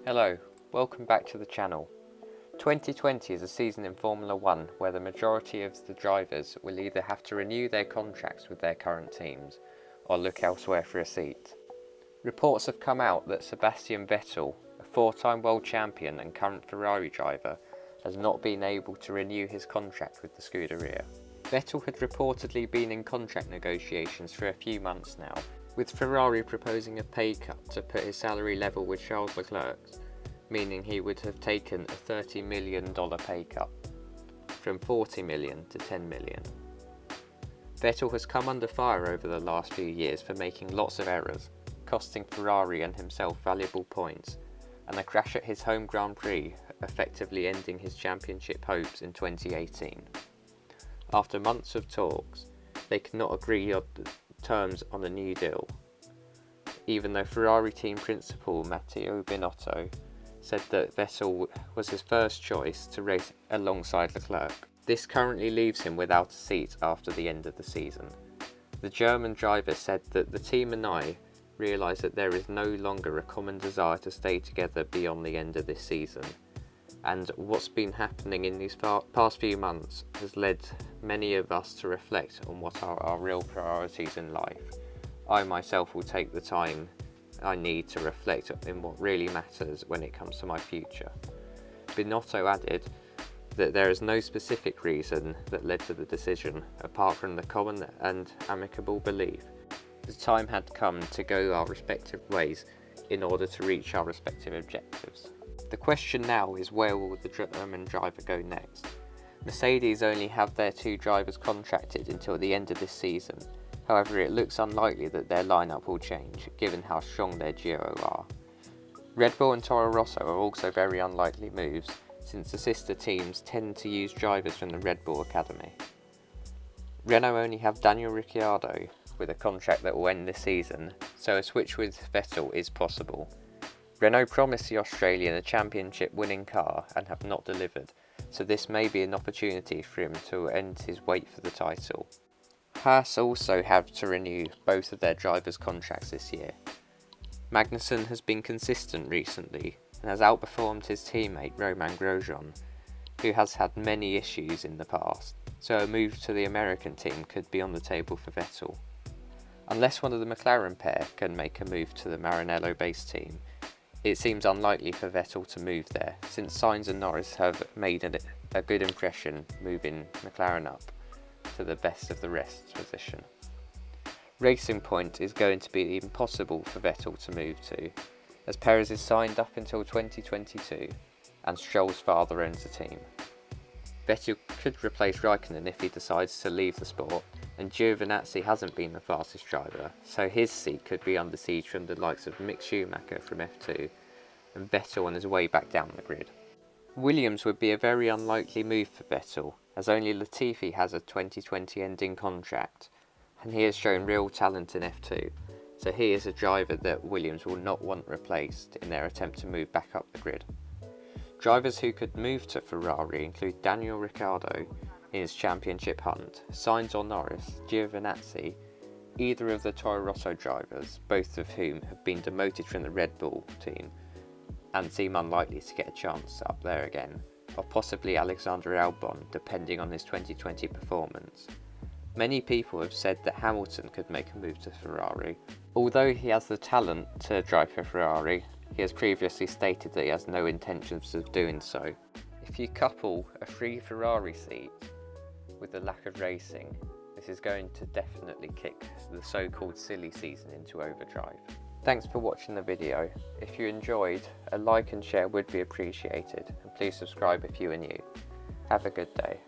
Hello, welcome back to the channel. 2020 is a season in Formula 1 where the majority of the drivers will either have to renew their contracts with their current teams or look elsewhere for a seat. Reports have come out that Sebastian Vettel, a four-time world champion and current Ferrari driver, has not been able to renew his contract with the Scuderia. Vettel had reportedly been in contract negotiations for a few months now, with Ferrari proposing a pay cut to put his salary level with Charles Leclerc's, meaning he would have taken a $30 million pay cut, from $40 million to $10 million. Vettel has come under fire over the last few years for making lots of errors, costing Ferrari and himself valuable points, and a crash at his home Grand Prix effectively ending his championship hopes in 2018. After months of talks, they could not agree on terms on a new deal, even though Ferrari team principal Matteo Binotto said that Vettel was his first choice to race alongside Leclerc. This currently leaves him without a seat after the end of the season. The German driver said that the team and I realise that there is no longer a common desire to stay together beyond the end of this season, and what's been happening in these past few months has led many of us to reflect on what are our real priorities in life. I myself will take the time I need to reflect on what really matters when it comes to my future. Binotto added that there is no specific reason that led to the decision, apart from the common and amicable belief the time had come to go our respective ways in order to reach our respective objectives. The question now is, where will the German driver go next? Mercedes only have their two drivers contracted until the end of this season. However, it looks unlikely that their lineup will change, given how strong their duo are. Red Bull and Toro Rosso are also very unlikely moves, since the sister teams tend to use drivers from the Red Bull Academy. Renault only have Daniel Ricciardo with a contract that will end this season, so a switch with Vettel is possible. Renault promised the Australian a championship winning car and have not delivered, so this may be an opportunity for him to end his wait for the title. Haas also have to renew both of their drivers' contracts this year. Magnussen has been consistent recently and has outperformed his teammate Romain Grosjean, who has had many issues in the past, so a move to the American team could be on the table for Vettel. Unless one of the McLaren pair can make a move to the Maranello-based team, it seems unlikely for Vettel to move there, since Sainz and Norris have made a good impression moving McLaren up to the best of the rest position. Racing Point is going to be impossible for Vettel to move to, as Perez is signed up until 2022 and Stroll's father owns the team. Vettel could replace Raikkonen if he decides to leave the sport, and Giovinazzi hasn't been the fastest driver, so his seat could be under siege from the likes of Mick Schumacher from F2 and Vettel on his way back down the grid. Williams would be a very unlikely move for Vettel, as only Latifi has a 2020 ending contract, and he has shown real talent in F2, so he is a driver that Williams will not want replaced in their attempt to move back up the grid. Drivers who could move to Ferrari include Daniel Ricciardo in his championship hunt, Sainz or Norris, Giovinazzi, either of the Toro Rosso drivers, both of whom have been demoted from the Red Bull team and seem unlikely to get a chance up there again, or possibly Alexander Albon, depending on his 2020 performance. Many people have said that Hamilton could make a move to Ferrari. Although he has the talent to drive for Ferrari, he has previously stated that he has no intentions of doing so. If you couple a free Ferrari seat with the lack of racing, this is going to definitely kick the so-called silly season into overdrive. Thanks for watching the video. If you enjoyed, a like and share would be appreciated, and please subscribe if you are new. Have a good day.